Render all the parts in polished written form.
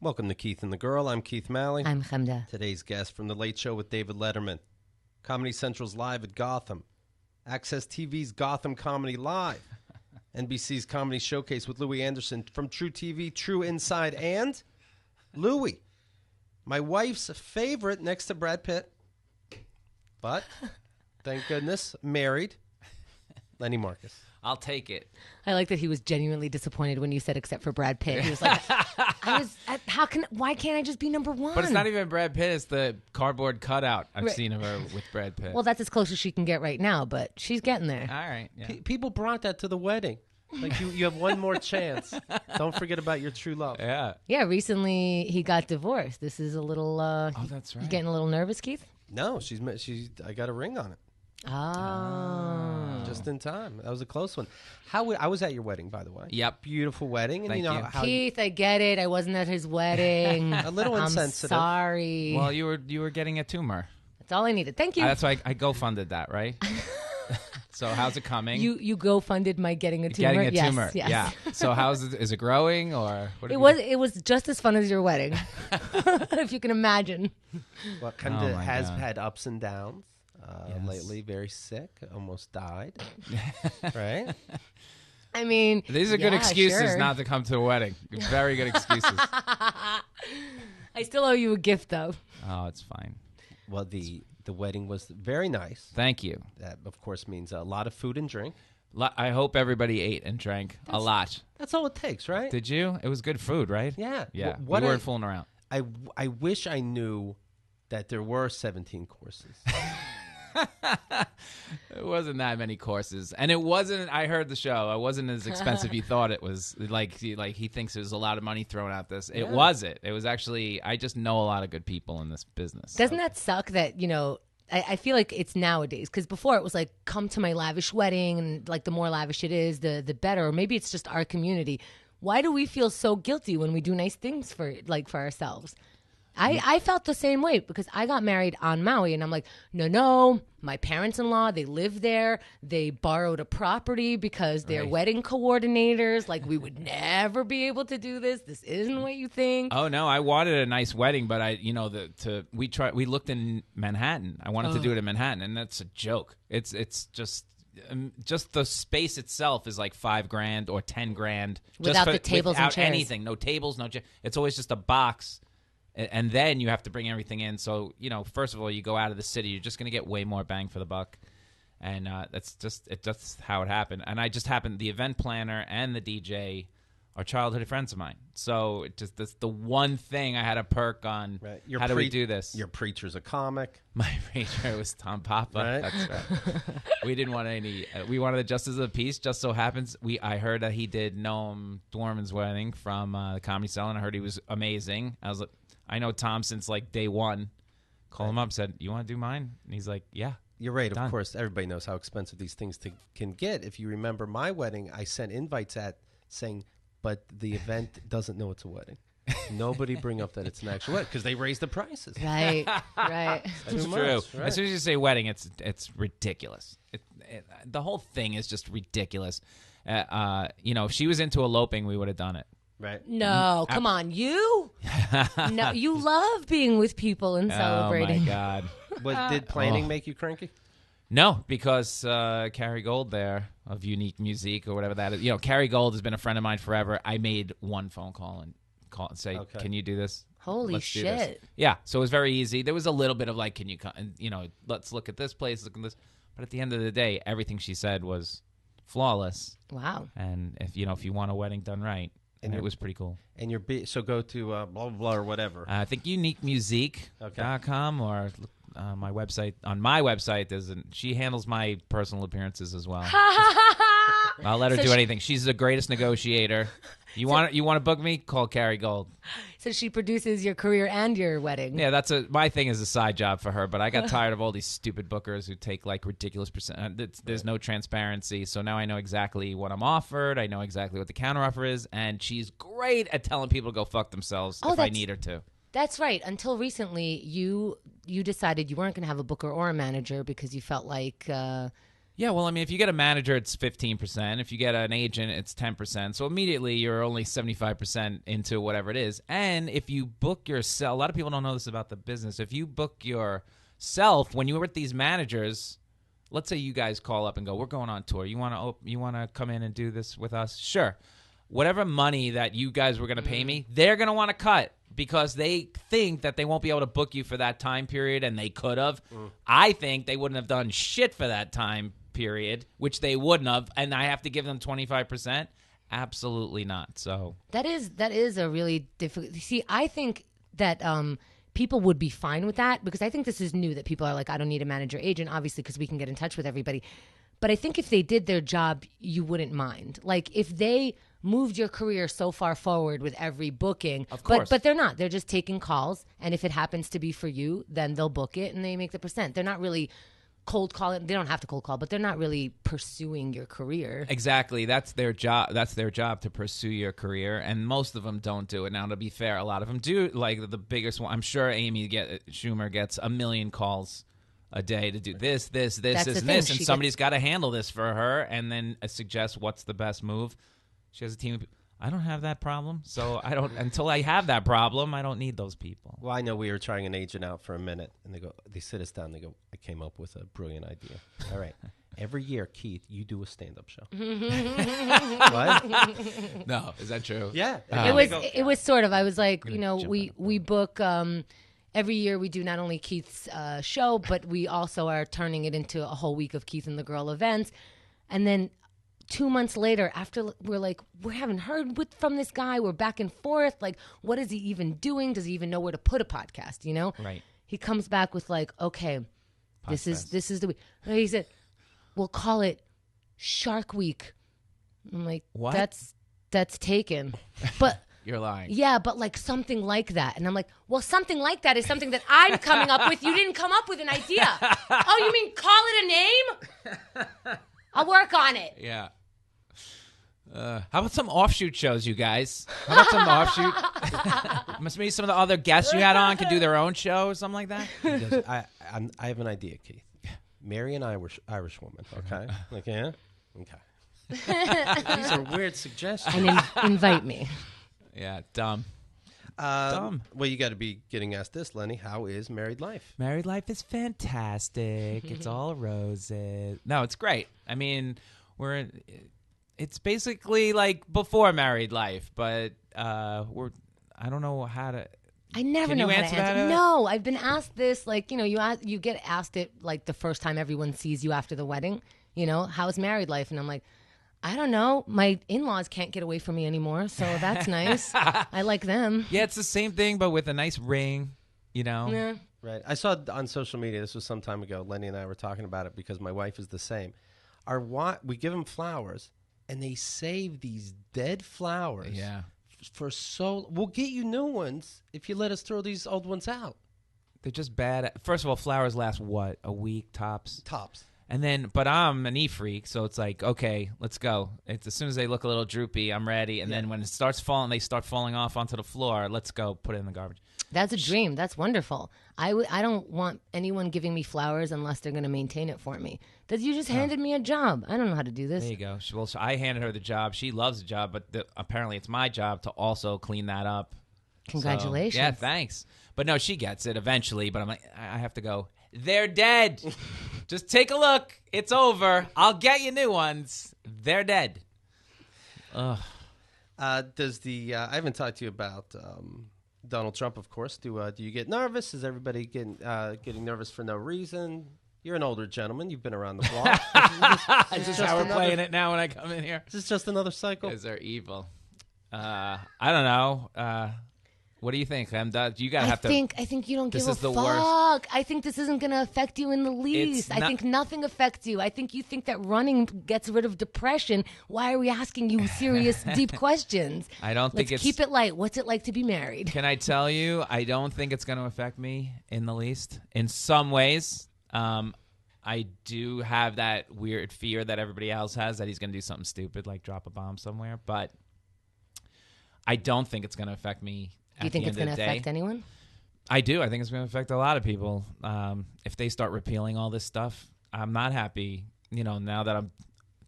Welcome to Keith and the Girl. I'm Keith Malley. I'm Chemda. Today's guest from The Late Show with David Letterman. Comedy Central's Live at Gotham. Access TV's Gotham Comedy Live. NBC's Comedy Showcase with Louis Anderson from True TV, True Inside, and Louis, my wife's favorite next to Brad Pitt. But, thank goodness, married, Lenny Marcus. I'll take it. I like that he was genuinely disappointed when you said except for Brad Pitt. He was like, why can't I just be number one? But it's not even Brad Pitt. It's the cardboard cutout I've seen of her with Brad Pitt. Well, that's as close as she can get right now, but she's getting there. All right. Yeah. People brought that to the wedding. Like, you have one more chance. Don't forget about your true love. Yeah. Yeah, recently he got divorced. This is a little, oh, that's right. You getting a little nervous, Keith? No, I got a ring on it. Oh. Just in time. That was a close one. I was at your wedding, by the way. Yep. Beautiful wedding. And Thank you. how Keith, I get it. I wasn't at his wedding. A little insensitive. I'm sorry. Well, you were getting a tumor. That's all I needed. Thank you. That's why I GoFunded that, right? So how's it coming? You GoFunded my getting a tumor. Getting a tumor. Yes. Yeah. So how's it? Is it growing or? What It was just as fun as your wedding, if you can imagine. Well, Chemda has God. had ups and downs Yes. lately. Very sick. Almost died. Right? I mean, These are good excuses sure. not to come to a wedding. Very good excuses. I still owe you a gift, though. Oh, it's fine. Well, the wedding was very nice. Thank you. That, of course, means a lot of food and drink. I hope everybody ate and drank a lot. That's all it takes, right? Did you? It was good food, right? Yeah. Yeah. What We weren't fooling around. I wish I knew that there were 17 courses. It wasn't that many courses, and it wasn't. I heard the show. It wasn't as expensive you thought it was. Like he thinks there's a lot of money thrown at this. It wasn't. It was actually. I just know a lot of good people in this business. Doesn't that suck that, I feel like it's nowadays, because before it was like, come to my lavish wedding, and like the more lavish it is, the better. Or maybe it's just our community. Why do we feel so guilty when we do nice things for ourselves? I felt the same way because I got married on Maui, and I'm like, no, my parents-in-law, they live there. They borrowed a property because they're wedding coordinators. Like, we would never be able to do this. This isn't what you think. Oh no, I wanted a nice wedding, but we looked in Manhattan. I wanted to do it in Manhattan, and that's a joke. It's just the space itself is like $5,000 or $10,000 Without the tables and without chairs. anything. No tables, no chairs. It's always just a box. And then you have to bring everything in. So, first of all, you go out of the city, you're just going to get way more bang for the buck. And that's how it happened. And the event planner and the DJ are childhood friends of mine. So that's the one thing I had a perk on. Right. How do we do this? Your preacher's a comic. My preacher was Tom Papa. Right. That's right. We didn't want any. We wanted the Justice of the Peace. Just so happens, I heard that he did Noam Dorman's wedding from the Comedy Cell, and I heard he was amazing. I was like, I know Tom since like day one. Call him up, said, "You want to do mine?" And he's like, "Yeah." You're right. Done. Of course, everybody knows how expensive these things can get. If you remember my wedding, I sent invites saying, but the event doesn't know it's a wedding. Nobody bring up that it's an actual wedding because they raise the prices. Right. It's Too true. much, right? As soon as you say wedding, it's ridiculous. The whole thing is just ridiculous. If she was into eloping, we would have done it. Right. No, come on. You? No, you love being with people and celebrating. Oh, my God. Did planning make you cranky? No, because Carrie Gold there of Unique Music or whatever that is. Carrie Gold has been a friend of mine forever. I made one phone call and say, "Can you do this? Holy Let's do this." shit. Yeah, so it was very easy. There was a little bit of like, "Can you come?" And, let's look at this place, look at this. But at the end of the day, everything she said was flawless. Wow. And if you want a wedding done right, and it was pretty cool. And so go to blah, blah, blah, or whatever. I think uniquemusic.com or my website. On my website, she handles my personal appearances as well. I'll let her do anything. She's the greatest negotiator. You want to book me? Call Carrie Gold. So she produces your career and your wedding. Yeah, my thing is a side job for her, but I got tired of all these stupid bookers who take like ridiculous percent. There's no transparency, so now I know exactly what I'm offered. I know exactly what the counteroffer is, and she's great at telling people to go fuck themselves if I need her to. That's right. Until recently, you decided you weren't going to have a booker or a manager because you felt like Yeah, well, I mean, if you get a manager, it's 15%. If you get an agent, it's 10%. So immediately you're only 75% into whatever it is. And if you book yourself, a lot of people don't know this about the business. If you book yourself, when you're with these managers, let's say you guys call up and go, we're going on tour. You want to come in and do this with us? Sure. Whatever money that you guys were going to pay me, they're going to want to cut because they think that they won't be able to book you for that time period, and they could have. I think they wouldn't have done shit for that time period, which they wouldn't have, and I have to give them 25%? Absolutely not. So that is a really difficult. See, I think that people would be fine with that because I think this is new that people are like, I don't need a manager agent, obviously, because we can get in touch with everybody. But I think if they did their job, you wouldn't mind. Like if they moved your career so far forward with every booking, of course. But they're not. They're just taking calls, and if it happens to be for you, then they'll book it and they make the percent. They're not really cold calling. They don't have to cold call, but they're not really pursuing your career. Exactly. That's their job. That's their job, to pursue your career, and most of them don't do it. Now, to be fair, a lot of them do. Like the biggest one, I'm sure Schumer gets 1 million calls a day to do this, and this, and somebody's got to handle this for her, and then suggest what's the best move. She has a team of people. I don't have that problem, so I don't. Until I have that problem, I don't need those people. Well, I know we were trying an agent out for a minute, and they sit us down. They go, I came up with a brilliant idea. All right, every year, Keith, you do a stand-up show. What? No, is that true? Yeah, It was sort of. I was like, we book. Every year we do not only Keith's show, but we also are turning it into a whole week of Keith and the Girl events, and then 2 months later, after we're like, we haven't heard from this guy. We're back and forth. Like, what is he even doing? Does he even know where to put a podcast? You know? Right. He comes back with like, okay, this is the week. And he said, we'll call it Shark Week. I'm like, what? That's taken. But you're lying. Yeah, but like something like that. And I'm like, well, something like that is something that I'm coming up with. You didn't come up with an idea. Oh, you mean call it a name? I'll work on it. Yeah. How about some offshoot shows, you guys? How about some offshoot? Must be some of the other guests you had on could do their own show or something like that. I have an idea, Keith. Marry an Irish woman, okay? Like, yeah? Okay. These are weird suggestions. And invite me. Yeah, dumb. Well, you got to be getting asked this, Lenny. How is married life? Married life is fantastic. It's all roses. No, it's great. I mean, it's basically like before married life, but I don't know how to. I never know how to answer. No, I've been asked this. Like, you get asked it like the first time everyone sees you after the wedding. How's married life? And I'm like, I don't know. My in-laws can't get away from me anymore, so that's nice. I like them. Yeah, it's the same thing, but with a nice ring, Yeah. Right. I saw on social media, this was some time ago, Lenny and I were talking about it because my wife is the same. We give them flowers, and they save these dead flowers for we'll get you new ones if you let us throw these old ones out. They're just bad. First of all, flowers last, what, a week tops? Tops. And then, but I'm an e-freak, so it's like, okay, let's go. It's as soon as they look a little droopy, I'm ready. And then when it starts falling, they start falling off onto the floor. Let's go, put it in the garbage. That's a dream. That's wonderful. I don't want anyone giving me flowers unless they're going to maintain it for me. Because you just handed me a job. I don't know how to do this. There you go. So I handed her the job. She loves the job, but apparently it's my job to also clean that up. Congratulations. So, yeah, thanks. But no, she gets it eventually. But I'm like, I have to go. They're dead. Just take a look. It's over. I'll get you new ones. They're dead. Ugh. I haven't talked to you about Donald Trump, of course. Do you get nervous? Is everybody getting nervous for no reason? You're an older gentleman. You've been around the block. Is this how we're playing it now when I come in here? Is this just another cycle? Because they're evil. I don't know. What do you think? You gotta have to. I think you don't give a fuck. I think this isn't gonna affect you in the least. I think nothing affects you. I think you think that running gets rid of depression. Why are we asking you serious, deep questions? I don't think Let's keep it light. What's it like to be married? Can I tell you? I don't think it's gonna affect me in the least. In some ways, I do have that weird fear that everybody else has that he's gonna do something stupid like drop a bomb somewhere. But I don't think it's gonna affect me. Do you think it's going to affect anyone? I do. I think it's going to affect a lot of people. If they start repealing all this stuff, I'm not happy now that I'm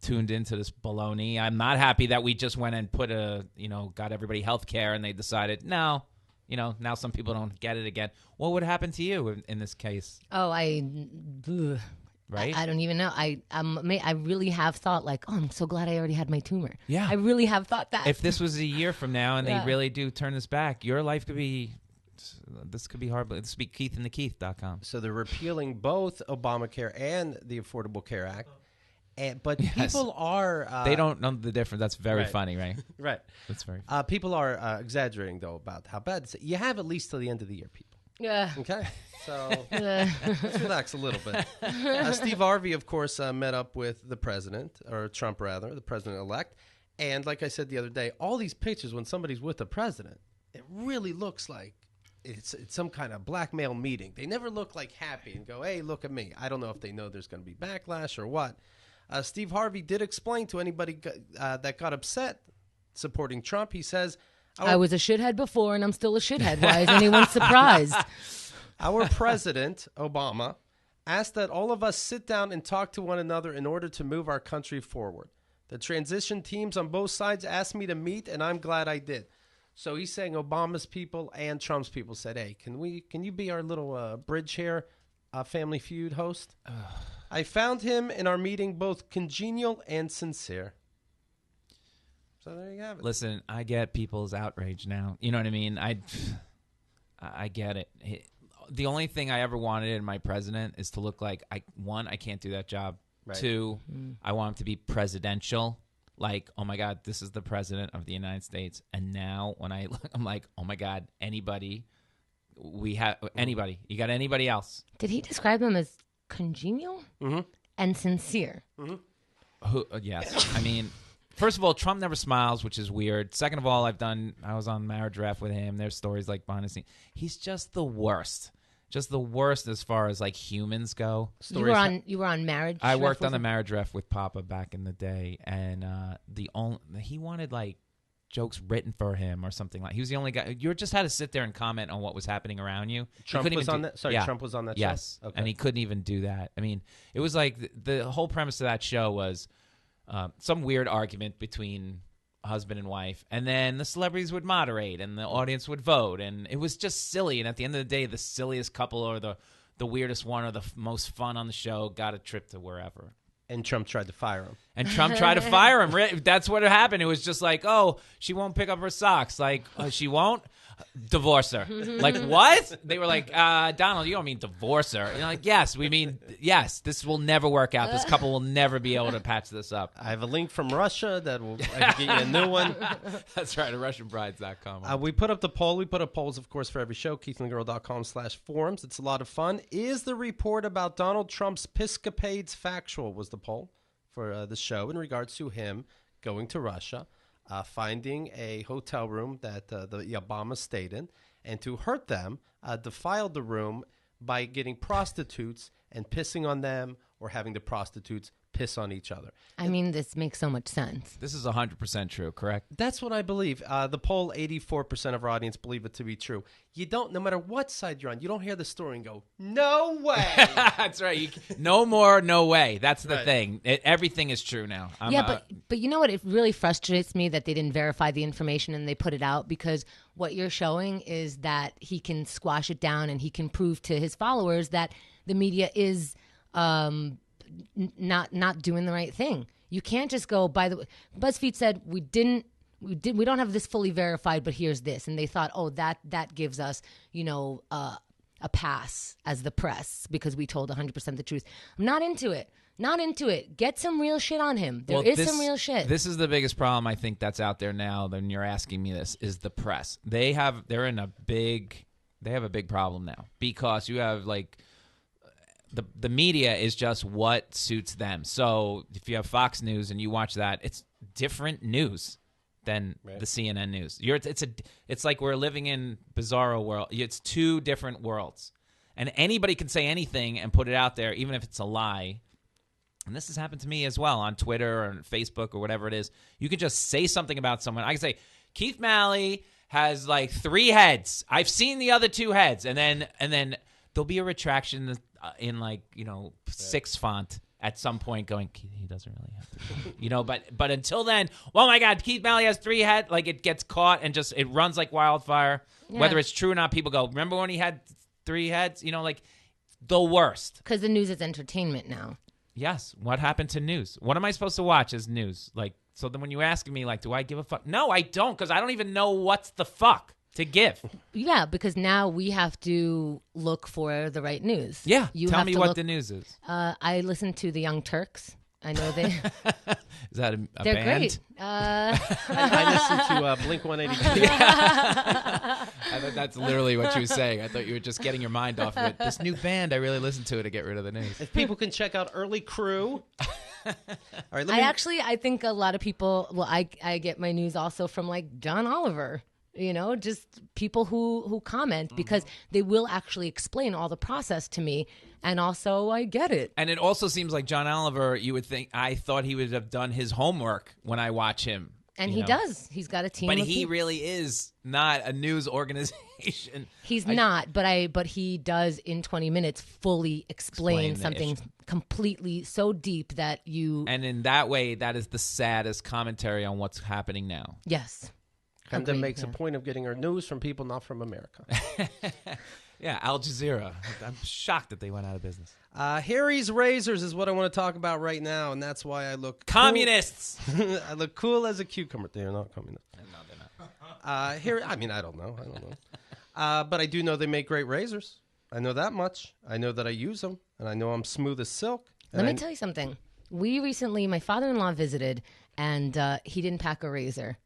tuned into this baloney, I'm not happy that we just went and got everybody health care and they decided, no, now some people don't get it again. What would happen to you in this case? Oh, Right? I don't even know. I really have thought like, oh, I'm so glad I already had my tumor. Yeah. I really have thought that. If this was a year from now and Yeah. they really do turn this back, your life could be, this could be horrible. This would be KeithAndTheKeith.com. So they're repealing both Obamacare and the Affordable Care Act. But people are... they don't know the difference. That's very Right. funny, right? Right. That's very People are exaggerating, though, about how bad it is. You have at least till the end of the year, people. Yeah. Okay? So let's relax a little bit. Steve Harvey, of course, met up with the president, or Trump, rather, the president-elect. And like I said the other day, all these pictures when somebody's with the president, it really looks like it's some kind of blackmail meeting. They never look like happy and go, hey, look at me. I don't know if they know there's going to be backlash or what. Steve Harvey did explain to anybody that got upset supporting Trump. He says, I was a shithead before, and I'm still a shithead. Why is anyone surprised? our president, Obama, asked that all of us sit down and talk to one another in order to move our country forward. The transition teams on both sides asked me to meet, and I'm glad I did. So he's saying Obama's people and Trump's people said, hey, can you be our little bridge here, Family Feud host? I found him in our meeting both congenial and sincere. So there you have it. Listen, I get people's outrage now. You know what I mean? I get it. The only thing I ever wanted in my president is to look like, I can't do that job. Right. 2, I want him to be presidential. Like, oh my God, this is the president of the United States. And now when I look, I'm like, oh my God, anybody. You got anybody else? Did he describe him as congenial and sincere? Yes. I mean, first of all, Trump never smiles, which is weird. Second of all, I was on Marriage Ref with him. There's stories like behind the scenes. He's just the worst. Just the worst as far as like humans go. You were on Marriage. I Ref worked with on the him? Marriage Ref with Papa back in the day, and he wanted like jokes written for him or something like. He was the only guy. You just had to sit there and comment on what was happening around you. Trump was on that. Sorry, yeah. Trump was on that. Yes, show? Okay. and he couldn't even do that. I mean, it was like the whole premise of that show was some weird argument between husband and wife, and then the celebrities would moderate and the audience would vote, and it was just silly. And at the end of the day, the silliest couple or the weirdest one or the most fun on the show got a trip to wherever. And Trump tried to fire him. And Trump tried to fire him. That's what happened. It was just like, oh, she won't pick up her socks. Like, she won't? Divorce her. Like, what? They were like, Donald, you don't mean divorce her. And you're like, yes, we mean, yes, this will never work out. This couple will never be able to patch this up. I have a link from Russia that I can get you a new one. That's right, RussianBrides.com. We put up the poll. We put up polls, of course, for every show, KeithAndTheGirl.com/forums. It's a lot of fun. Is the report about Donald Trump's piscapades factual, was the poll for the show in regards to him going to Russia, finding a hotel room that the Obama stayed in, and to hurt them, defiled the room by getting prostitutes and pissing on them or having the prostitutes piss on each other. I mean, this makes so much sense. This is 100% true, correct? That's what I believe. The poll, 84% of our audience believe it to be true. You don't, no matter what side you're on, you don't hear the story and go, no way. That's right. No more, no way. That's the Right. thing. Everything is true now. But you know what? It really frustrates me that they didn't verify the information and they put it out, because what you're showing is that he can squash it down and he can prove to his followers that the media is not doing the right thing. You can't just go, by the way, BuzzFeed said we don't have this fully verified, but here's this, and they thought, oh, that gives us, a pass as the press because we told 100% the truth. I'm not into it. Not into it. Get some real shit on him. There is some real shit. This is the biggest problem I think that's out there now. Then you're asking me this is the press. They have a big problem now because you have like. The media is just what suits them. So if you have Fox News and you watch that, it's different news than the CNN news. It's like we're living in bizarro world. It's two different worlds, and anybody can say anything and put it out there, even if it's a lie. And this has happened to me as well on Twitter or Facebook or whatever it is. You can just say something about someone. I can say Keith Malley has like 3 heads. I've seen the other 2 heads, and then there'll be a retraction in 6 font, at some point going, he doesn't really have to, you know. But until then, oh my God, Keith Malley has 3 heads. Like it gets caught and just it runs like wildfire. Yeah. Whether it's true or not, people go, remember when he had 3 heads? You know, like the worst. Because the news is entertainment now. Yes. What happened to news? What am I supposed to watch as news? Like, so then when you ask me, like, do I give a fuck? No, I don't, because I don't even know what's the fuck to give. Yeah, because now we have to look for the right news. Yeah. You Tell have me to what look, the news is. I listen to the Young Turks. I know they. Is that a They're band? great. I listen to Blink 182. I thought that's literally what you were saying. I thought you were just getting your mind off of it. This new band, I really listen to it to get rid of the news. If people can check out Early Crew. All right, I think a lot of people. Well, I get my news also from like John Oliver. You know, just people who comment because they will actually explain all the process to me, and also I get it. And it also seems like John Oliver, you would think, I thought he would have done his homework when I watch him. And he does. He's got a team. But of he people. really is not a news organization. He's not, but he does in 20 minutes fully explain the something issue. completely so deep that you. And in that way, that is the saddest commentary on what's happening now. Yes. Kenda Agreed, makes yeah. a point of getting her news from people not from America. Yeah, Al Jazeera. I'm shocked that they went out of business. Harry's Razors is what I want to talk about right now, and that's why I look Communists! Cool. I look cool as a cucumber. They're not communists. No, they're not. I don't know. But I do know they make great razors. I know that much. I know that I use them, and I know I'm smooth as silk. Let me tell you something. We recently, my father-in-law visited, and he didn't pack a razor.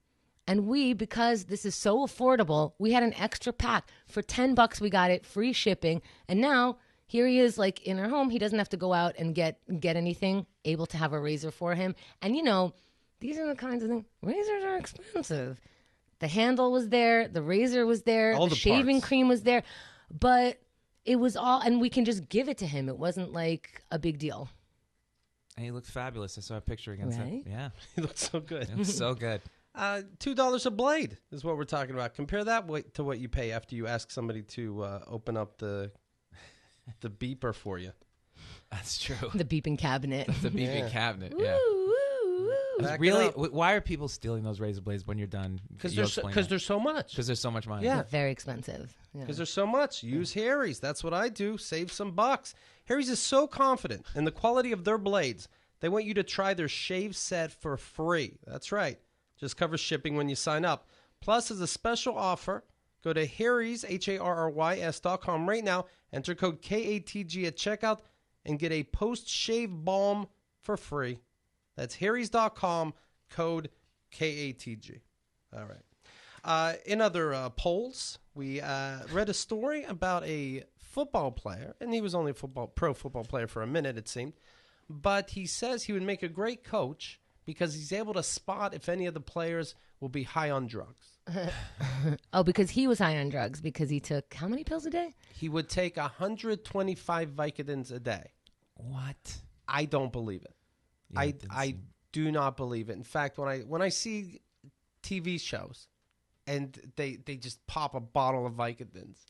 And because this is so affordable, we had an extra pack. For $10, we got it, free shipping. And now, here he is, like, in our home. He doesn't have to go out and get anything, able to have a razor for him. And, you know, these are the kinds of things. Razors are expensive. The handle was there. The razor was there. All the the shaving parts. cream was there. But it was all, and we can just give it to him. It wasn't, like, a big deal. And he looked fabulous. I saw a picture against Right? that. Yeah, He looks so good. it was so good. $2 a blade is what we're talking about. Compare that to what you pay after you ask somebody to open up the beeper for you. That's true. The beeping cabinet. The beeping cabinet, yeah. Woo, woo, woo. Back it Really? up. Why are people stealing those razor blades when you're done? Because there's so much. Because there's so much money. Yeah. Very expensive. Yeah. Because there's so much. Use Harry's. That's what I do. Save some bucks. Harry's is so confident in the quality of their blades. They want you to try their shave set for free. That's right. Just covers shipping when you sign up. Plus, as a special offer, go to Harry's, HARRYS.com right now. Enter code KATG at checkout and get a post-shave balm for free. That's Harry's.com, code KATG. All right. In other polls, we read a story about a football player, and he was only a pro football player for a minute, it seemed. But he says he would make a great coach because he's able to spot if any of the players will be high on drugs. Oh, because he was high on drugs because he took how many pills a day? He would take 125 Vicodins a day. What? I don't believe it. Yeah, it didn't I seem- do not believe it. In fact, when I see TV shows and they just pop a bottle of Vicodins,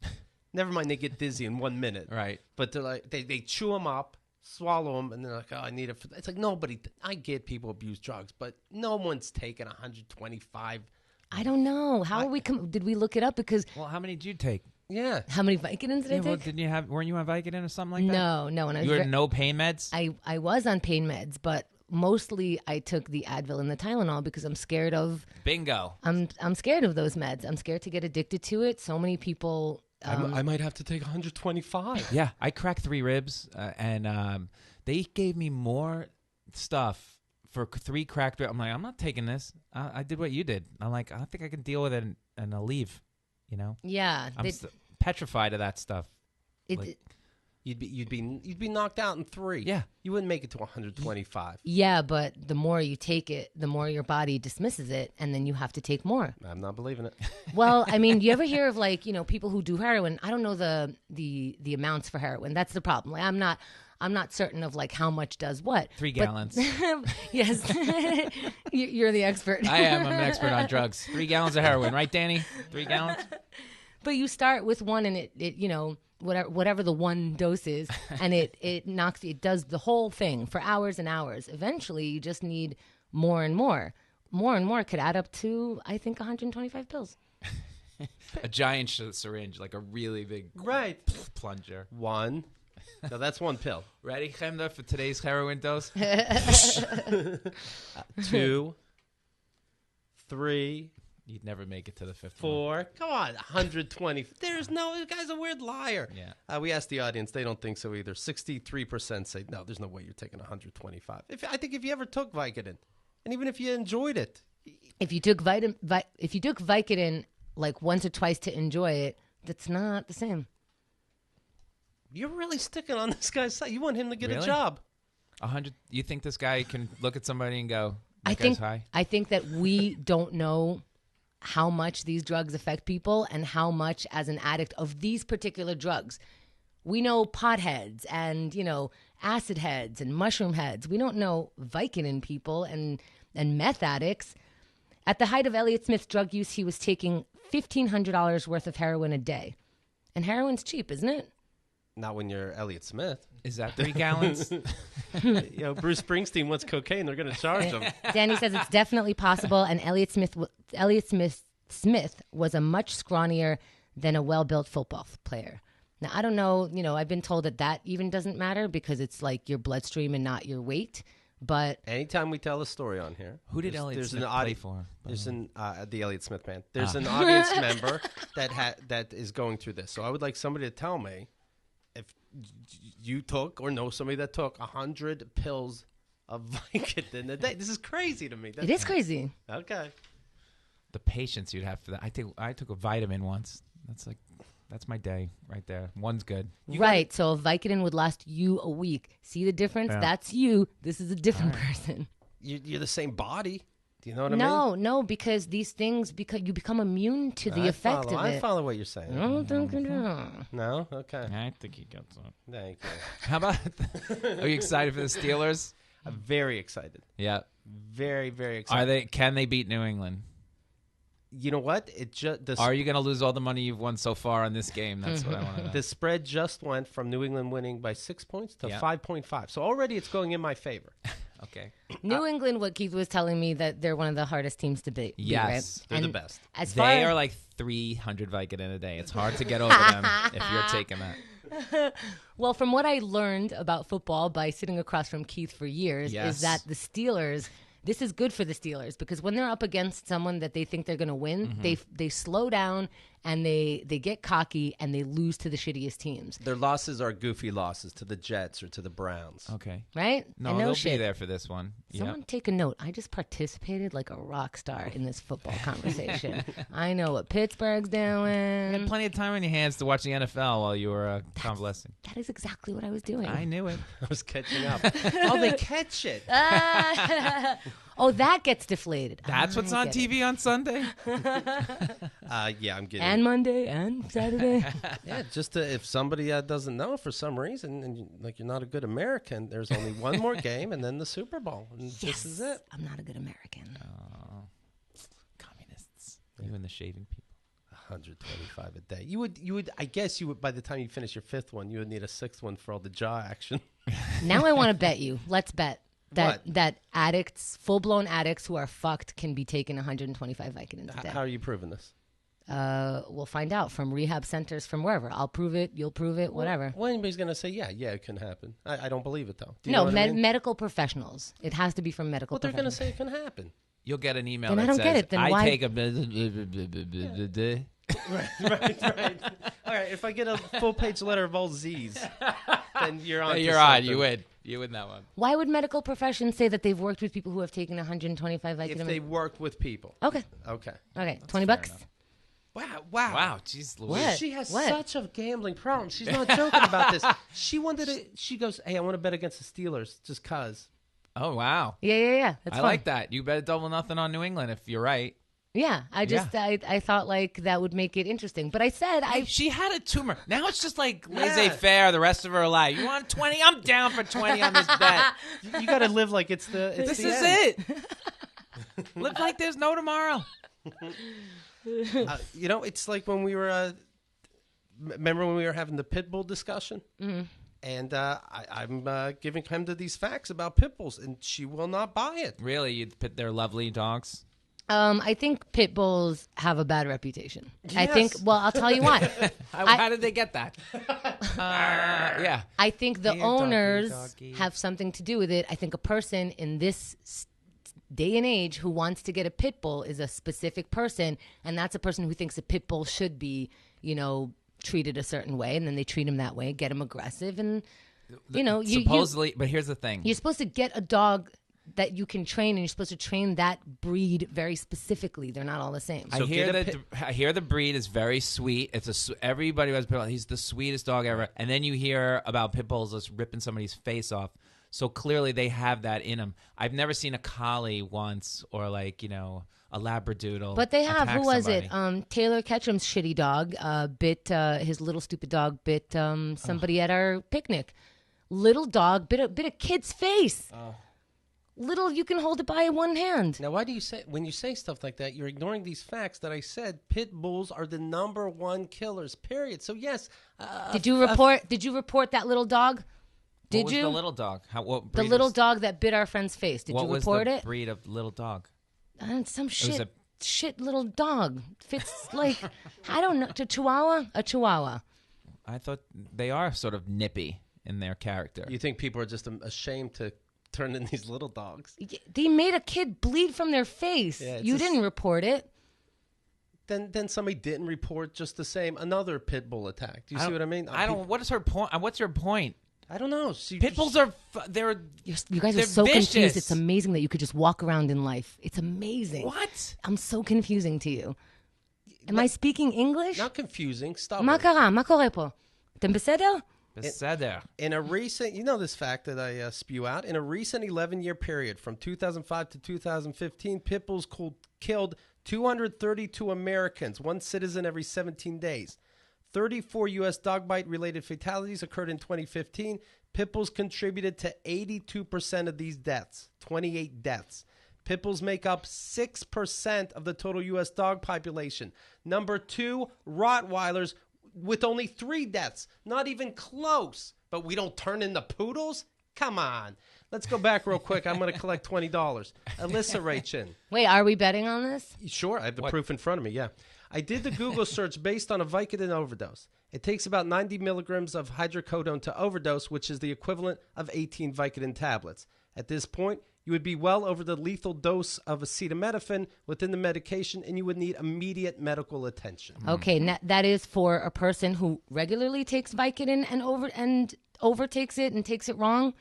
never mind they get dizzy in 1 minute. Right. But they're like they chew them up, swallow them, and they're like, oh, I need it. It's like nobody. I get people abuse drugs, but no one's taking 125. I don't know. How are we? Did we look it up? Because Well, how many did you take? Yeah. how many Vicodins did I Yeah, well, take? didn't you have? Weren't you on Vicodin or something like that? No. When I was You were no pain meds. I was on pain meds, but mostly I took the Advil and the Tylenol because I'm scared of Bingo. I'm scared of those meds. I'm scared to get addicted to it. So many people. I might have to take 125. Yeah, I cracked 3 ribs, and they gave me more stuff for 3 cracked ribs. I'm like, I'm not taking this. I did what you did. I'm like, I think I can deal with it, and I'll leave. You know, Yeah, I'm petrified of that stuff. like- You'd be knocked out in 3. Yeah. You wouldn't make it to 125. yeah, but the more you take it, the more your body dismisses it, and then you have to take more. I'm not believing it. Well, I mean, you ever hear of people who do heroin? I don't know the amounts for heroin. That's the problem. Like, I'm not certain of like how much does what. 3 But- gallons. Yes, you're the expert. I am. I'm an expert on drugs. 3 gallons of heroin, right, Danny? 3 gallons. But you start with one, and it whatever the one dose is, and it does the whole thing for hours and hours. Eventually, you just need more and more. More and more could add up to, I think, 125 pills. A giant syringe, like a really big plunger. One. No, that's one pill. Ready, Chemda, for today's heroin dose? 2, 3, You'd never make it to the fifth 4. Come on, 120. There's no. The guy's a weird liar. Yeah. We asked the audience; they don't think so either. 63% say no. There's no way you're taking 125. I think if you ever took Vicodin, and even if you enjoyed it, if you took Vicodin like once or twice to enjoy it, that's not the same. You're really sticking on this guy's side. You want him to get Really? a job. 100. You think this guy can look at somebody and go, I that guy's think high? I think that we don't know how much these drugs affect people and how much as an addict of these particular drugs. We know potheads and, acid heads and mushroom heads. We don't know Vicodin people and meth addicts. At the height of Elliott Smith's drug use, he was taking $1,500 worth of heroin a day. And heroin's cheap, isn't it? Not when you're Elliott Smith. Is that 3 gallons? Bruce Springsteen wants cocaine. They're going to charge him. Danny says it's definitely possible, and Elliott Smith was a much scrawnier than a well-built football player. Now, I don't know, I've been told that even doesn't matter because it's like your bloodstream and not your weight. But anytime we tell a story on here, Who did Elliott Smith play for? There's the Elliott Smith band. There's an audience member that is going through this. So I would like somebody to tell me if you took or know somebody that took 100 pills of Vicodin a day. This is crazy to me. It is crazy. Okay. The patience you'd have for that. I took a vitamin once. That's my day right there. One's good. Right. So a Vicodin would last you a week. See the difference? Yeah. That's you. This is a different person. You're the same body. Do you know what I mean? No, because these things, because you become immune to the effect of it. I follow what you're saying. I don't think you do. No? Okay. I think he got some. Thank you. How about? Are you excited for the Steelers? I'm very excited. Yeah. Very, very excited. Can they beat New England? You know what? Are you going to lose all the money you've won so far on this game? That's what I want to know. The spread just went from New England winning by 6 points to 5.5. So already it's going in my favor. Okay. New England, what Keith was telling me, that they're one of the hardest teams to beat. Yes. Right? They're the best. They are like 300 Vicodin a day. It's hard to get over them if you're taking that. Well, from what I learned about football by sitting across from Keith for years is that the Steelers, this is good for the Steelers because when they're up against someone that they think they're going to win, they slow down and they get cocky and they lose to the shittiest teams. Their losses are goofy losses to the Jets or to the Browns. Okay. Right? No, they'll be there for this one. Someone take a note. I just participated like a rock star in this football conversation. I know what Pittsburgh's doing. You had plenty of time on your hands to watch the NFL while you were convalescing. That is exactly what I was doing. I knew it. I was catching up. Oh, they catch it. Oh, that gets deflated. That's what's on TV on Sunday? Yeah, I'm getting and Monday and Saturday. Yeah, just if somebody doesn't know for some reason, and you're not a good American, there's only one more game and then the Super Bowl. And this is it. I'm not a good American. Communists. You and the shaving people. 125 a day. You would. I guess you would. By the time you finish your 5th one, you would need a 6th one for all the jaw action. Now I want to bet you. Let's bet that addicts, full-blown addicts who are fucked, can be taking 125 Vicodins a day. How are you proving this? We'll find out from rehab centers, from wherever. I'll prove it. You'll prove it. Whatever. Well, anybody's going to say, yeah, it can happen. I don't believe it, though. Do you no, know what I mean? medical professionals. It has to be from medical But they're going to professionals. say it can happen. You'll get an email Then I that don't says, get it. Then I why- take a... Right. All right, if I get a full-page letter of all Z's, then you're on. You're on. You win. You win that one. Why would medical professions say that they've worked with people who have taken 125 Vicodin? If they worked with people. Okay. 20 bucks. Wow. Jeez, What? Louise. She has What? such a gambling problem. She's not joking about this. She wanted to. She goes, "Hey, I want to bet against the Steelers just cause." Oh, wow. Yeah. That's I fun. like that. You bet double nothing on New England if you're right. Yeah, I thought like that would make it interesting. But I said She had a tumor. Now it's just like laissez-faire the rest of her life. You want 20? I'm down for 20 on this bet. You got to live like it's the. This the is end. it. Live like there's no tomorrow. It's like when we were remember when we were having the pit bull discussion? Mm-hmm. And I'm giving Hemda these facts about pit bulls, and she will not buy it. Really? They're lovely dogs? I think pit bulls have a bad reputation. Yes. I think, well, I'll tell you why. How did they get that? Yeah. I think the Here, owners doggy. have something to do with it. I think a person in this day and age who wants to get a pit bull is a specific person, and that's a person who thinks a pit bull should be, treated a certain way, and then they treat him that way, get him aggressive, and supposedly. But here's the thing: you're supposed to get a dog that you can train, and you're supposed to train that breed very specifically. They're not all the same. I hear the breed is very sweet. Everybody who has pit bull, he's the sweetest dog ever. And then you hear about pit bulls just ripping somebody's face off. So clearly they have that in them. I've never seen a collie once, or a labradoodle. But they have. Who was somebody. it? Taylor Ketchum's shitty dog bit his little stupid dog bit somebody at our picnic. Little dog bit a kid's face. Little, you can hold it by one hand. Now, why do you say, when you say stuff like that, you're ignoring these facts that I said pit bulls are the number one killers, period. So, yes. Did you report that little dog? Did What was you? the little dog? The little dog that bit our friend's face. Did you report What was the it? breed of little dog? Some shit little dog. Fits like, I don't know, a chihuahua. I thought they are sort of nippy in their character. You think people are just ashamed to turn in these little dogs? They made a kid bleed from their face. Yeah, you didn't report it. Then somebody didn't report just the same another pit bull attack. Do you see what I mean? I don't. What is her point? What's your point? I don't know. Pit bulls are they're. You guys are so vicious. confused. It's amazing that you could just walk around in life. It's amazing. What? I'm so confusing to you. Am I speaking English? Not confusing. Stop. מה קרה? מה קורה פה? אתם בסדר? Beseder. In a recent, this fact that I spew out, in a recent 11-year period from 2005 to 2015, pit bulls killed 232 Americans, one citizen every 17 days. 34 U.S. dog bite-related fatalities occurred in 2015. Pit bulls contributed to 82% of these deaths, 28 deaths. Pit bulls make up 6% of the total U.S. dog population. Number 2, Rottweilers, with only 3 deaths. Not even close. But we don't turn into poodles? Come on. Let's go back real quick. I'm going to collect $20. Alyssa Rachin. Wait, are we betting on this? Sure, I have the proof in front of me, yeah. I did the Google search based on a Vicodin overdose. It takes about 90 milligrams of hydrocodone to overdose, which is the equivalent of 18 Vicodin tablets. At this point, you would be well over the lethal dose of acetaminophen within the medication, and you would need immediate medical attention. Okay, that is for a person who regularly takes Vicodin and overtakes it and takes it wrong.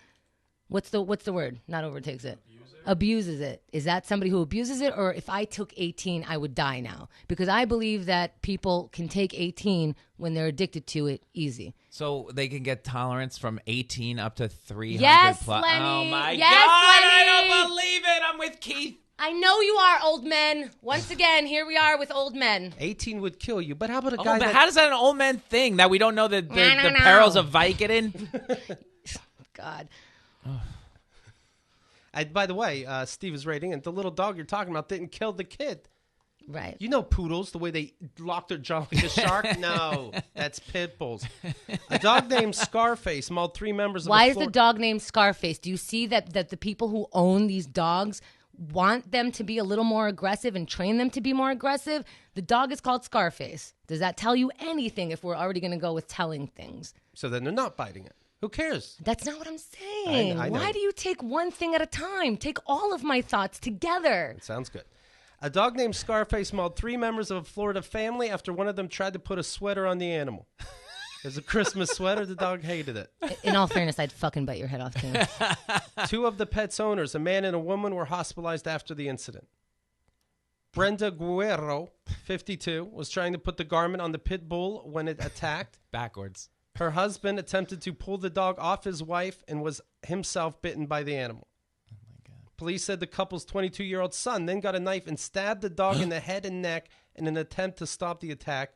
What's the word? Not overtakes it. Abuses it. Is that somebody who abuses it? Or if I took 18, I would die now? Because I believe that people can take 18 when they're addicted to it easy. So they can get tolerance from 18 up to 300 Yes, plus. Lenny. Oh, my Yes, God. Lenny. I don't believe it. I'm with Keith. I know you are, old men. Once again, here we are with old men. 18 would kill you, but how about a Oh, guy but how does that an old man thing that we don't know the perils of Vicodin? God. By the way, Steve is rating, and the little dog you're talking about didn't kill the kid. Right. You know poodles, the way they lock their jaw like a shark? No, that's pit bulls. A dog named Scarface mauled 3 members of Why a is the dog named Scarface? Do you see that the people who own these dogs want them to be a little more aggressive and train them to be more aggressive? The dog is called Scarface. Does that tell you anything if we're already going to go with telling things? So then they're not biting it. Who cares? That's not what I'm saying. I know. Why do you take one thing at a time? Take all of my thoughts together. It sounds good. A dog named Scarface mauled 3 members of a Florida family after one of them tried to put a sweater on the animal. It was a Christmas sweater. The dog hated it. In all fairness, I'd fucking bite your head off, too. 2 of the pet's owners, a man and a woman, were hospitalized after the incident. Brenda Guerrero, 52, was trying to put the garment on the pit bull when it attacked. Backwards. Her husband attempted to pull the dog off his wife and was himself bitten by the animal. Oh, my God. Police said the couple's 22-year-old son then got a knife and stabbed the dog in the head and neck in an attempt to stop the attack.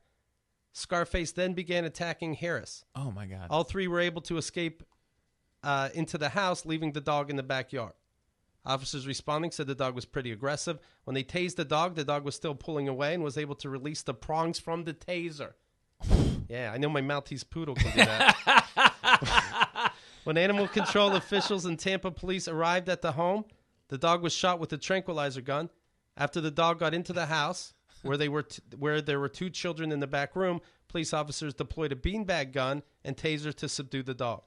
Scarface then began attacking Harris. Oh, my God. All 3 were able to escape into the house, leaving the dog in the backyard. Officers responding said the dog was pretty aggressive. When they tased the dog was still pulling away and was able to release the prongs from the taser. Yeah, I know my Maltese poodle can do that. When animal control officials and Tampa police arrived at the home, the dog was shot with a tranquilizer gun. After the dog got into the house, where there were two children in the back room, police officers deployed a beanbag gun and taser to subdue the dog.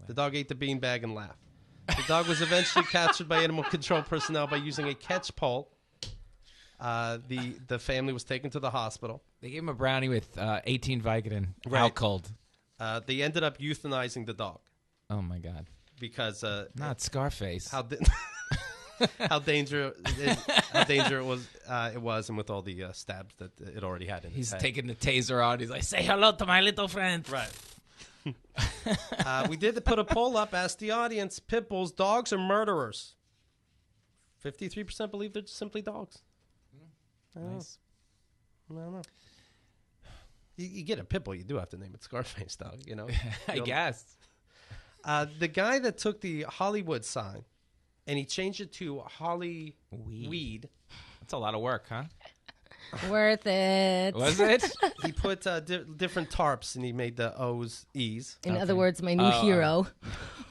The dog ate the beanbag and laughed. The dog was eventually captured by animal control personnel by using a catch pole. The family was taken to the hospital. They gave him a brownie with 18 Vicodin. Right. How cold? They ended up euthanizing the dog Oh, my God. because Not Scarface. how dangerous it was, and with all the stabs that it already had in his He's head. taking the taser on. He's like, say hello to my little friend. Right. We did put a poll up. Asked the audience: pit bulls, dogs, or murderers? 53% believe they're simply dogs. Nice. I don't know. You get a pit bull, you do have to name it Scarface, dog. You know. I guess. The guy that took the Hollywood sign and he changed it to Hollyweed. That's a lot of work, huh? Worth it. Was it? He put different tarps and he made the O's E's. In other words, my new hero.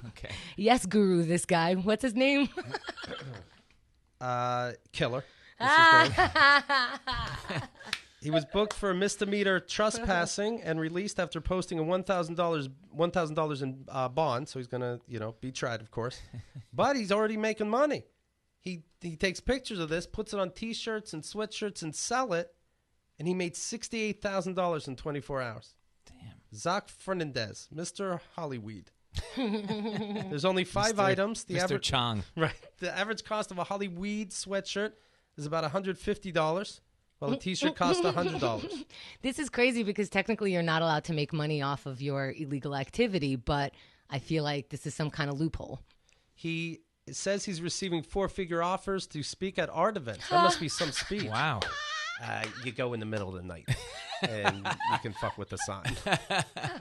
Okay. Yes, Guru, this guy. What's his name? Killer. That's his name. He was booked for a misdemeanor trespassing and released after posting a $1,000 in bond. So he's gonna, be tried, of course. But he's already making money. He takes pictures of this, puts it on T-shirts and sweatshirts and sell it, and he made $68,000 in 24 hours. Damn. Zach Fernandez, Mr. Hollyweed. There's only 5 items. Mr. Chong. Right. The average cost of a Hollyweed sweatshirt is about $150, while a T-shirt costs $100. This is crazy because technically you're not allowed to make money off of your illegal activity, but I feel like this is some kind of loophole. He says he's receiving 4-figure offers to speak at art events. That must be some speech. Wow. You go in the middle of the night, and you can fuck with the sign.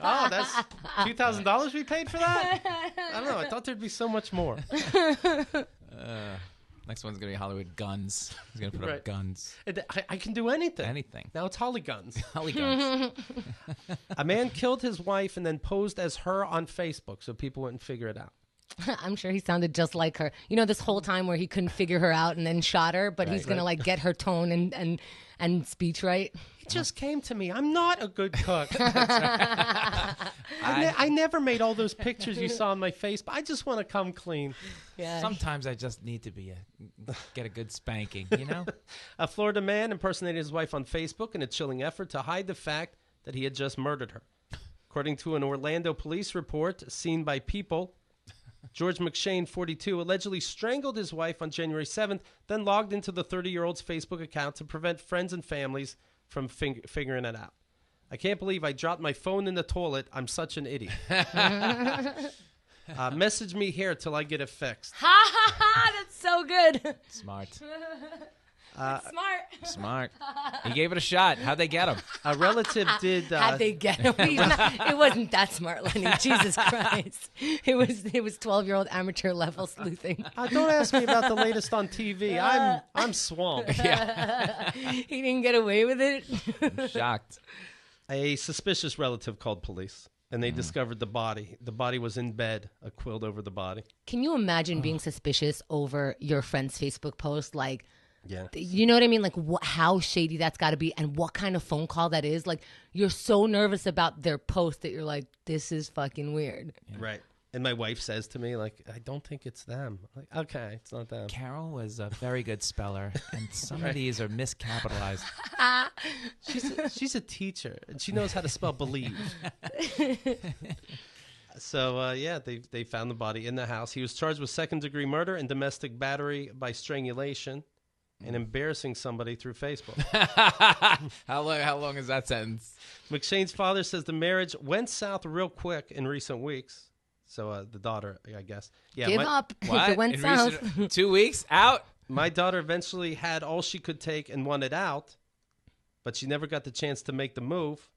Oh, that's $2,000 we paid for that? I don't know. I thought there'd be so much more. Next one's going to be Hollywood guns. He's going to put up guns. I can do anything. Anything. Now it's Holly guns. Holly guns. A man killed his wife and then posed as her on Facebook so people wouldn't figure it out. I'm sure he sounded just like her. This whole time where he couldn't figure her out and then shot her, but he's going to get her tone and speech right. It just came to me. I'm not a good cook. I never made all those pictures you saw on my face, but I just want to come clean. Yeah. Sometimes I just need to get a good spanking, A Florida man impersonated his wife on Facebook in a chilling effort to hide the fact that he had just murdered her. According to an Orlando police report seen by People, George McShane, 42, allegedly strangled his wife on January 7th, then logged into the 30-year-old's Facebook account to prevent friends and families from figuring it out. I can't believe I dropped my phone in the toilet. I'm such an idiot. Message me here till I get it fixed. Ha ha ha! That's so good. Smart. Smart. He gave it a shot. How'd they get him? A relative did. How'd they get him? It wasn't that smart, Lenny. Jesus Christ! It was 12-year-old amateur level sleuthing. Don't ask me about the latest on TV. I'm swamped. Yeah. He didn't get away with it. I'm shocked. A suspicious relative called police, and they discovered the body. The body was in bed, a quilt over the body. Can you imagine being suspicious over your friend's Facebook post? Yeah. You know what I mean? How shady that's got to be and what kind of phone call that is. You're so nervous about their post that you're like, this is fucking weird. Yeah. Right. And my wife says to me, I don't think it's them. I'm like, okay, it's not them. Carol was a very good speller, and some of these are miscapitalized. She's a teacher, and she knows how to spell believe. So, they found the body in the house. He was charged with second-degree murder and domestic battery by strangulation and embarrassing somebody through Facebook. How long is that sentence? McShane's father says the marriage went south real quick in recent weeks. So the daughter, I guess. Yeah, Give up. What? If it went south. 2 weeks? Out? My daughter eventually had all she could take and wanted out, but she never got the chance to make the move.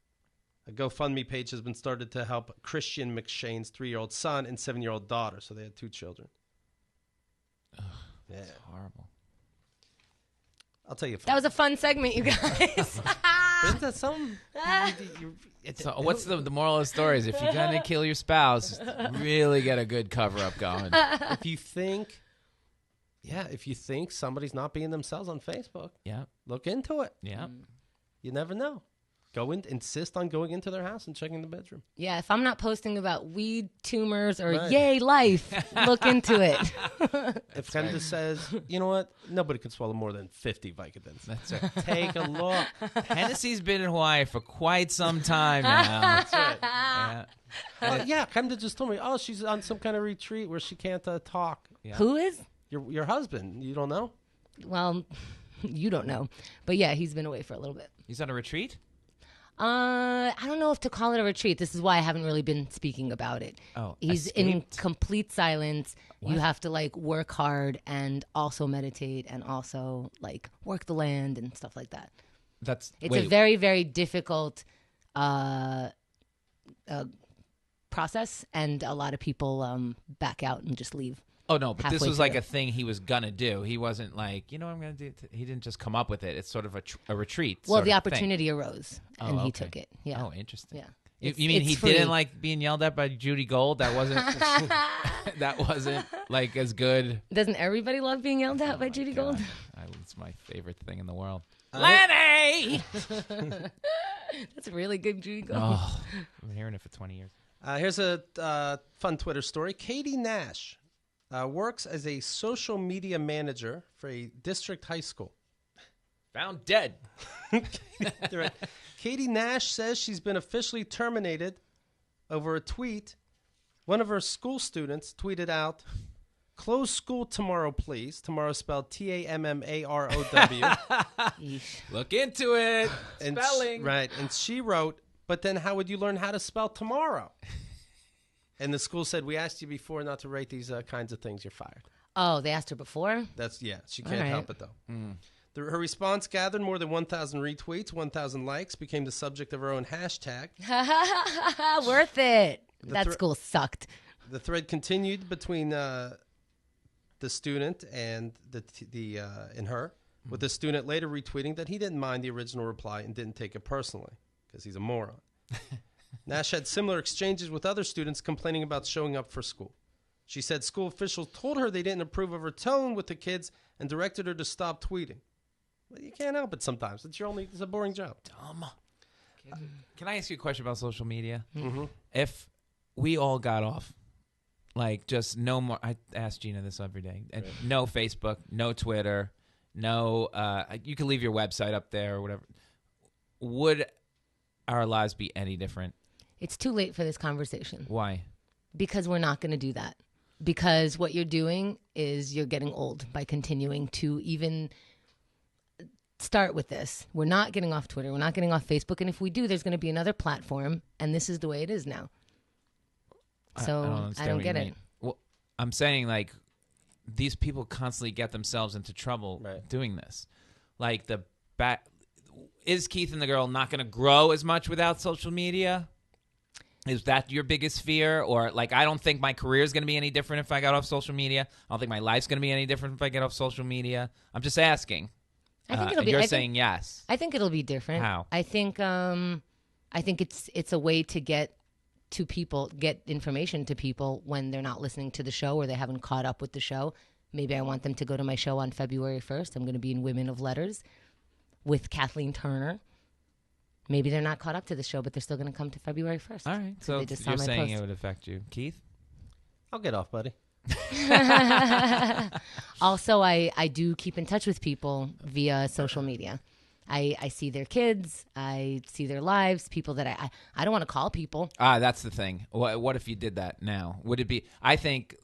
A GoFundMe page has been started to help Christian McShane's 3-year-old son and 7-year-old daughter. So they had 2 children. Ugh, that's horrible. I'll tell you. That was a fun segment, you guys. Isn't that something? So what's the moral of the story? Is if you're going to kill your spouse, really get a good cover-up going. If you think somebody's not being themselves on Facebook, look into it. Yeah. You never know. Insist on going into their house and checking the bedroom. Yeah, if I'm not posting about weed, tumors, or yay, life, look into it. If Kendra says, you know what, nobody can swallow more than 50 Vicodins. That's right. Take a look. Hennessy's been in Hawaii for quite some time now. That's right. Yeah. Kendra just told me, she's on some kind of retreat where she can't talk. Yeah. Who is? Your husband. You don't know? Well, you don't know. But yeah, he's been away for a little bit. He's on a retreat? I don't know if to call it a retreat. This is why I haven't really been speaking about it. Oh, he's escaped? in complete silence. What? You have to work hard and also meditate and also work the land and stuff like that. It's a very, very difficult process, and a lot of people back out and just leave. Oh, no, but this was through. a thing he was going to do. He wasn't I'm going to do it. He didn't just come up with it. It's sort of a retreat. Well, the opportunity arose, and he took it. Yeah. Oh, interesting. Yeah. You mean he free. didn't like being yelled at by Judy Gold? That wasn't as good. Doesn't everybody love being yelled at by Judy Gold? It's my favorite thing in the world. Lenny! That's a really good Judy Gold. Oh, I've been hearing it for 20 years. Here's a fun Twitter story. Katie Nash works as a social media manager for a district high school. Found dead. Right. Katie Nash says she's been officially terminated over a tweet. One of her school students tweeted out, "Close school tomorrow, please." Tomorrow spelled TAMMAROW. Look into it. Spelling. Right. And she wrote, "But then how would you learn how to spell tomorrow?" And the school said, "We asked you before not to write these kinds of things. You're fired." Oh, they asked her before? She can't help it, though. Her response gathered more than 1,000 retweets, 1,000 likes, became the subject of her own hashtag. Worth it. That school sucked. The thread continued between the student and and her, with the student later retweeting that he didn't mind the original reply and didn't take it personally because he's a moron. Nash had similar exchanges with other students complaining about showing up for school. She said school officials told her they didn't approve of her tone with the kids and directed her to stop tweeting. Well, you can't help it sometimes. It's a boring job. Dumb. Can I ask you a question about social media? Mm-hmm. If we all got off, just no more, I ask Gina this every day, and no Facebook, no Twitter, no, you can leave your website up there or whatever. Would our lives be any different? It's too late for this conversation. Why? Because we're not going to do that. Because what you're doing is you're getting old by continuing to even start with this. We're not getting off Twitter. We're not getting off Facebook. And if we do, there's going to be another platform. And this is the way it is now. So I don't get it. Well, I'm saying these people constantly get themselves into trouble doing this. Is Keith and the girl not going to grow as much without social media? Is that your biggest fear? Or I don't think my career is going to be any different if I got off social media. I don't think my life's going to be any different if I get off social media. I'm just asking. I think it'll be. You're saying yes. I think it'll be different. How? I think it's a way to get information to people when they're not listening to the show or they haven't caught up with the show. Maybe I want them to go to my show on February 1st. I'm going to be in Women of Letters with Kathleen Turner. Maybe they're not caught up to the show, but they're still going to come to February 1st. All right. So you're saying it would affect you. Keith? I'll get off, buddy. Also, I do keep in touch with people via social media. I see their kids. I see their lives. People that I don't want to call people. That's the thing. What if you did that now? Would it be? I think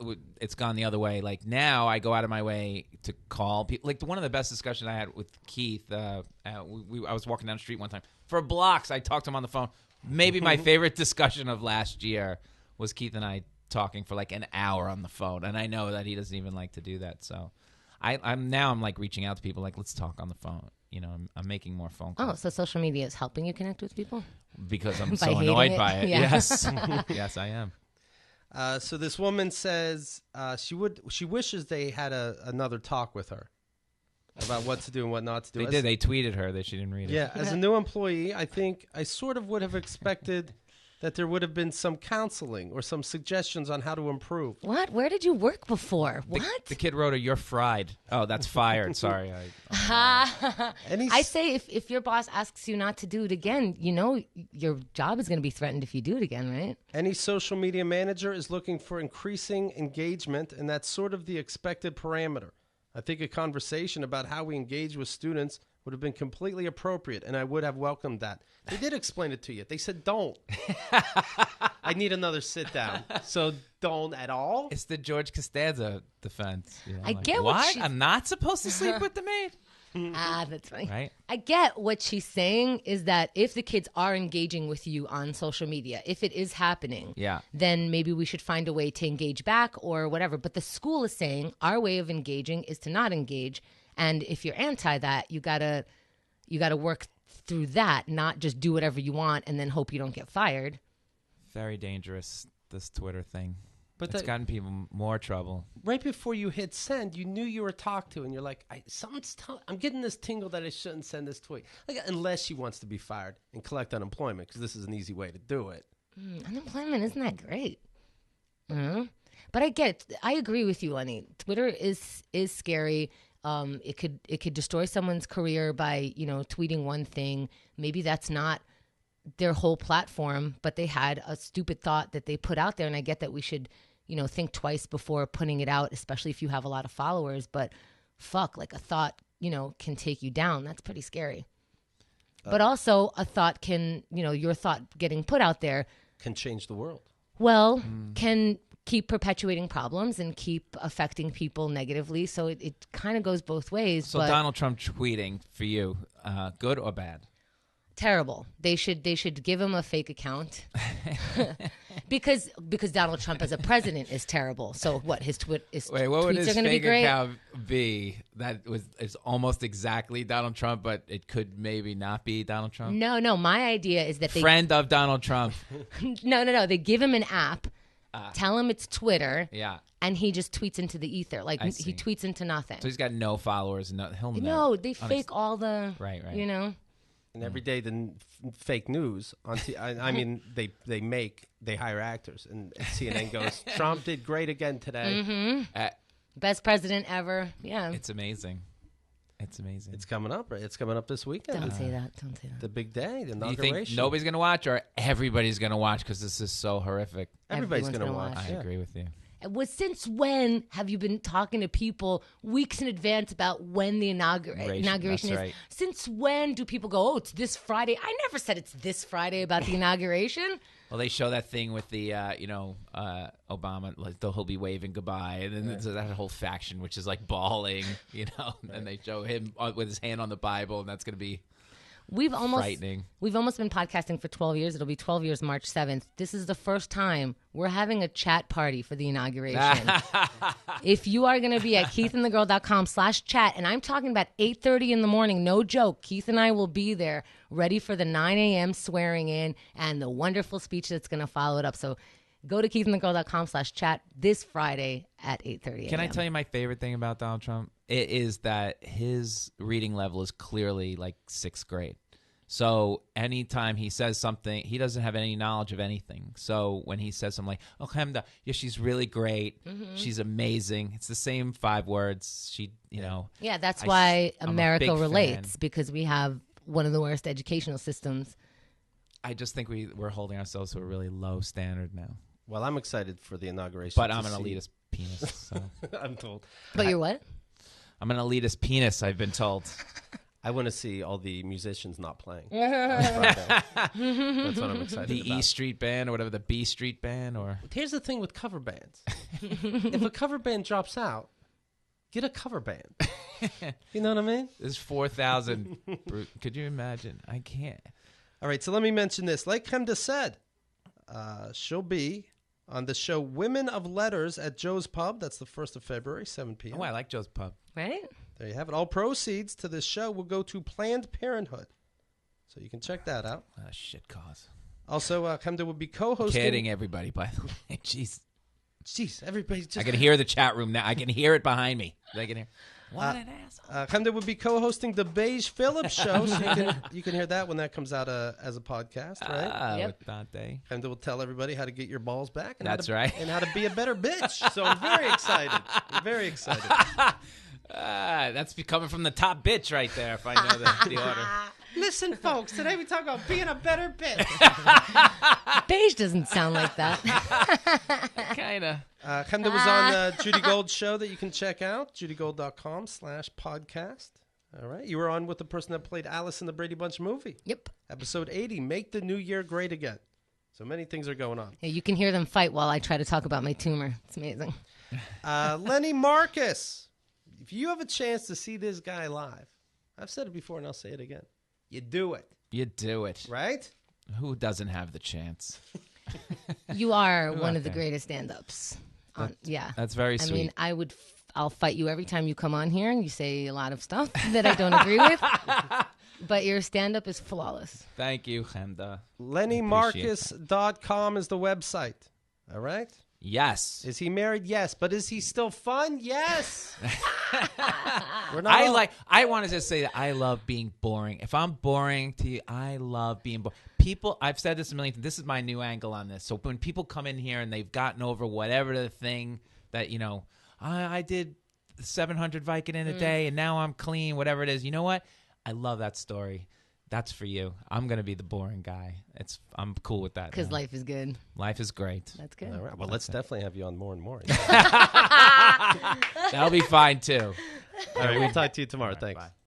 it's gone the other way. Now, I go out of my way to call people. One of the best discussions I had with Keith. I was walking down the street one time for blocks. I talked to him on the phone. Maybe my favorite discussion of last year was Keith and I talking for an hour on the phone, and I know that he doesn't even like to do that. So, I'm reaching out to people. Let's talk on the phone. I'm making more phone calls. Oh, so social media is helping you connect with people? Because I'm so annoyed by it. Yeah. Yes. Yes, I am. So this woman says she wishes they had another talk with her. about what to do and what not to do. They did. They tweeted her that she didn't read it. Yeah, as a new employee, I think I sort of would have expected that there would have been some counseling or some suggestions on how to improve. What? Where did you work before? What? The kid wrote her, "You're fried." Oh, that's fired. Sorry. I say if your boss asks you not to do it again, you know your job is going to be threatened if you do it again, right? Any social media manager is looking for increasing engagement, and that's sort of the expected parameter. I think a conversation about how we engage with students would have been completely appropriate, and I would have welcomed that. They did explain it to you. They said, don't. I need another sit down. So don't at all? It's the George Costanza defense. You know, I get what I'm not supposed to sleep with the maid? That's funny. Right? I get what she's saying is that if the kids are engaging with you on social media, if it is happening, then maybe we should find a way to engage back or whatever. But the school is saying our way of engaging is to not engage. And if you're anti that, you gotta work through that, not just do whatever you want and then hope you don't get fired. Very dangerous, this Twitter thing. But it's gotten people more trouble. Right before you hit send, you knew you were talked to, and you're like, I'm getting this tingle that I shouldn't send this tweet. Like, unless she wants to be fired and collect unemployment, because this is an easy way to do it. Unemployment isn't that great. But I get it. I agree with you, Lenny. Twitter is scary. It could destroy someone's career by, tweeting one thing. Maybe that's not their whole platform, but they had a stupid thought that they put out there. And I get that we should, think twice before putting it out, especially if you have a lot of followers. But fuck, like a thought, can take you down. That's pretty scary. But also a thought can, your thought getting put out there can change the world. Well, can keep perpetuating problems and keep affecting people negatively. So it kind of goes both ways. So Donald Trump tweeting for you, good or bad? Terrible. They should give him a fake account because Donald Trump as a president is terrible. So what his what would tweets his are going to be fake great? Account be? That is almost exactly Donald Trump, but it could maybe not be Donald Trump. No. My idea is that friend of Donald Trump. No. They give him an app. Tell him it's Twitter. Yeah. And he just tweets into the ether. Like he tweets into nothing. So he's got no followers. No, they fake all the right. And every day the fake news on I mean they hire actors, and CNN goes, Trump did great again today. Best president ever. Yeah. It's amazing. It's coming up, right? It's coming up this weekend. Don't say that. The big day, the inauguration. Do you think nobody's going to watch, or everybody's going to watch because this is so horrific? Everybody's going to watch. I agree with you. Since when have you been talking to people weeks in advance about when the inauguration is? Right. Since when do people go, it's this Friday? I never said it's this Friday about the inauguration. Well, they show that thing with the, Obama, like he'll be waving goodbye, and then there's that whole faction, which is like bawling, and they show him with his hand on the Bible, and that's going to be frightening. We've almost been podcasting for 12 years. It'll be 12 years March 7th. This is the first time we're having a chat party for the inauguration. If you are going to be at keithandthegirl.com/chat, and I'm talking about 8:30 in the morning, no joke, Keith and I will be there ready for the 9 a.m. swearing in and the wonderful speech that's going to follow it up. So go to keithandthegirl.com/chat this Friday at 8:30 a.m. Can I tell you my favorite thing about Donald Trump? It is that his reading level is clearly like 6th grade. So anytime he says something, he doesn't have any knowledge of anything. So when he says something like, "Oh, Hemda, yeah, she's really great. She's amazing." It's the same 5 words. Yeah, that's why America relates, fan. because we have one of the worst educational systems. I just think we're holding ourselves to a really low standard now. Well, I'm excited for the inauguration. But I'm an elitist penis. So. I'm told. But you're what? I'm an elitist penis, I've been told. I want to see all the musicians not playing. That's what I'm excited about. The E Street Band or whatever, the B Street Band. Or here's the thing with cover bands. If a cover band drops out, get a cover band. You know what I mean? There's 4,000. Could you imagine? I can't. All right, so let me mention this. Like Hemda said, she'll be on the show Women of Letters at Joe's Pub. That's the 1st of February, 7 p.m. Oh, I like Joe's Pub. Right? There you have it. All proceeds to this show will go to Planned Parenthood. So you can check that out. Shit cause. Also, Hemda will be co-hosting. Kidding everybody, by the way. Jeez, everybody's just... I can hear the chat room now. I can hear it behind me. They can hear. What an asshole. Chemda would be co-hosting the Beige Phillips show, so you can hear that when that comes out as a podcast, right? Yep. With Dante. Chemda will tell everybody how to get your balls back. And That's how to, right. And how to be a better bitch. So I'm very excited. I'm very excited. That's coming from the top bitch right there, if I know the order. Listen, folks, today we talk about being a better bitch. Beige doesn't sound like that. Kind of. Chemda was on Judy Gold's show that you can check out, judygold.com/podcast. All right. You were on with the person that played Alice in the Brady Bunch movie. Yep. Episode 80, Make the New Year Great Again. So many things are going on. Yeah, you can hear them fight while I try to talk about my tumor. It's amazing. Lenny Marcus. If you have a chance to see this guy live, I've said it before and I'll say it again. You do it. You do it. Right? Who doesn't have the chance? You are one of the greatest stand-ups. Yeah. That's very sweet. I mean, I'll fight you every time you come on here and you say a lot of stuff that I don't agree with. But your stand-up is flawless. Thank you, Chemda. LennyMarcus.com is the website. All right? Yes. Is he married? Yes. But is he still fun? Yes. I want to just say that I love being boring. If I'm boring to you, I love being boring. People, I've said this a million times. This is my new angle on this. So when people come in here and they've gotten over whatever the thing that, I did 700 Vicodin in a day and now I'm clean, whatever it is. You know what? I love that story. That's for you. I'm going to be the boring guy. I'm cool with that. Because life is good. Life is great. That's good. All right. Well, let's definitely have you on more and more. That'll be fine, too. All right. We'll talk to you tomorrow. Thanks. Bye.